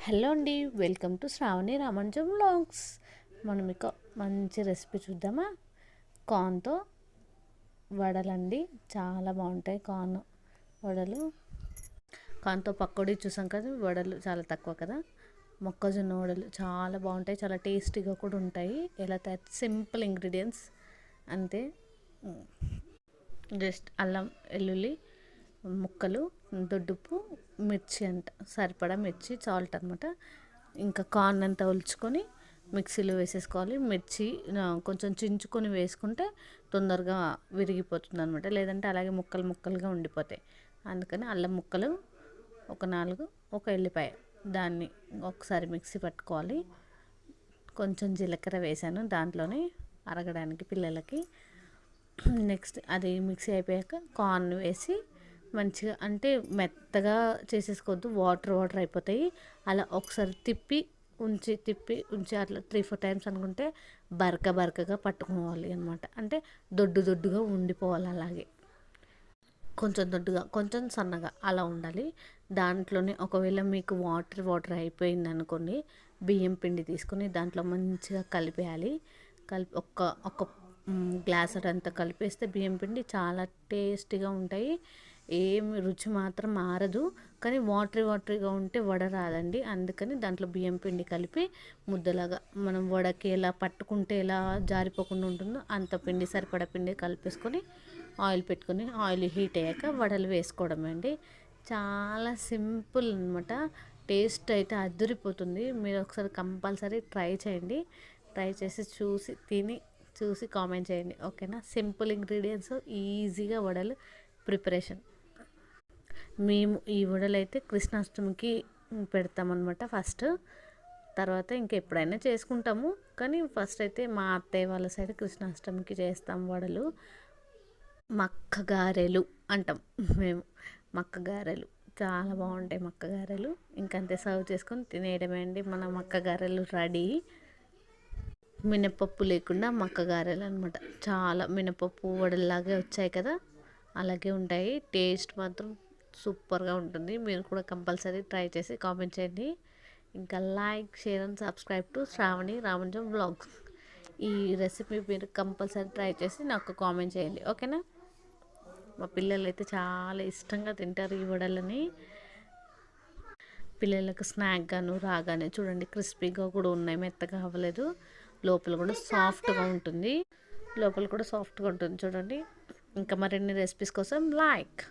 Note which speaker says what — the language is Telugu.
Speaker 1: హలో అండి, welcome to Shravani Ramanjam vlogs. మనం ఇక మంచి రెసిపీ చూద్దామా? కార్న్తో వడలండి. చాలా బాగుంటాయి కార్న్ వడలు. కార్న్తో పకోడీ చూసాం కదా, వడలు చాలా తక్కువ కదా. మొక్కజొన్న వడలు చాలా బాగుంటాయి, చాలా టేస్టీగా కూడా ఉంటాయి. ఎలా తయారు? సింపుల్ ఇంగ్రీడియంట్స్ అంతే. జస్ట్ అల్లం వెల్లుల్లి ముక్కలు, దొడ్డుప్పు, మిర్చి అంట సరిపడా మిర్చి, సాల్ట్ అనమాట. ఇంకా కార్న్ అంతా ఒలుచుకొని మిక్సీలో వేసేసుకోవాలి. మిర్చి కొంచెం చించుకొని వేసుకుంటే తొందరగా విరిగిపోతుంది అనమాట, లేదంటే అలాగే ముక్కలు ముక్కలుగా ఉండిపోతాయి. అందుకని అల్లం ముక్కలు ఒక 4, ఒక ఎల్లిపాయ, దాన్ని ఒకసారి మిక్సీ పట్టుకోవాలి. కొంచెం జీలకర్ర వేసాను దాంట్లోనే అరగడానికి పిల్లలకి. నెక్స్ట్ అది మిక్సీ అయిపోయాక కార్న్ వేసి మంచిగా, అంటే మెత్తగా చేసేసుకోవద్దు, వాటర్ వాటర్ అయిపోతాయి. అలా ఒకసారి తిప్పి ఉంచి అట్లా 3-4 టైమ్స్ అనుకుంటే బరకగా పట్టుకోవాలి అనమాట. అంటే దొడ్డుగా ఉండిపోవాలి. అలాగే కొంచెం దొడ్డుగా, కొంచెం సన్నగా అలా ఉండాలి. దాంట్లోనే ఒకవేళ మీకు వాటర్ అయిపోయింది అనుకోండి, బియ్యం పిండి తీసుకొని దాంట్లో మంచిగా కలిపేయాలి. ఒక గ్లాస్ అంతా కలిపేస్తే బియ్యం పిండి చాలా టేస్టీగా ఉంటాయి. ఏమి రుచి మాత్రం మారదు, కానీ వాటరీగా ఉంటే వడ రాదండి. అందుకని దాంట్లో బియ్యం పిండి కలిపి ముద్దలాగా, మనం వడకి ఎలా పట్టుకుంటే ఎలా జారిపోకుండా ఉంటుందో అంత పిండి, సరిపడా పిండి కలిపేసుకొని ఆయిల్ పెట్టుకొని, ఆయిల్ హీట్ అయ్యాక వడలు వేసుకోవడమే అండి. చాలా సింపుల్ అనమాట. టేస్ట్ అయితే అదిరిపోతుంది. మీరు ఒకసారి కంపల్సరీ ట్రై చేయండి. ట్రై చేసి చూసి కామెంట్ చేయండి, ఓకేనా? సింపుల్ ఇంగ్రీడియంట్స్, ఈజీగా వడలు ప్రిపరేషన్. మేము ఈ వడలు అయితే కృష్ణాష్టమికి పెడతామన్నమాట ఫస్ట్. తర్వాత ఇంకెప్పుడైనా చేసుకుంటాము, కానీ ఫస్ట్ అయితే మా అత్తయ్య వాళ్ళ సైడ్ కృష్ణాష్టమికి చేస్తాం వడలు. మక్క గారెలు అంటాం మేము. మక్క గారెలు చాలా బాగుంటాయి. మక్క గారెలు ఇంకంతే, సర్వ్ చేసుకొని తినేయడమే అండి. మన మక్క గారెలు రెడీ. మినపప్పు లేకుండా మక్క గారెలు అనమాట. చాలా మినపప్పు వడల్లాగే వచ్చాయి కదా, అలాగే ఉంటాయి. టేస్ట్ మాత్రం సూపర్గా ఉంటుంది. మీరు కూడా కంపల్సరీ ట్రై చేసి కామెంట్ చేయండి. ఇంకా like, share and subscribe to Shravani Ramanjam vlogs. ఈ రెసిపీ మీరు కంపల్సరీ ట్రై చేసి నాకు కామెంట్ చేయండి, ఓకేనా? మా పిల్లలు అయితే చాలా ఇష్టంగా తింటారు ఈ వడలని. పిల్లలకు స్నాక్గాను రాగానే చూడండి, క్రిస్పీగా కూడా ఉన్నాయి, మెత్తగా అవ్వలేదు. లోపల కూడా సాఫ్ట్గా ఉంటుంది చూడండి. ఇంకా మరిన్ని రెసిపీస్ కోసం లైక్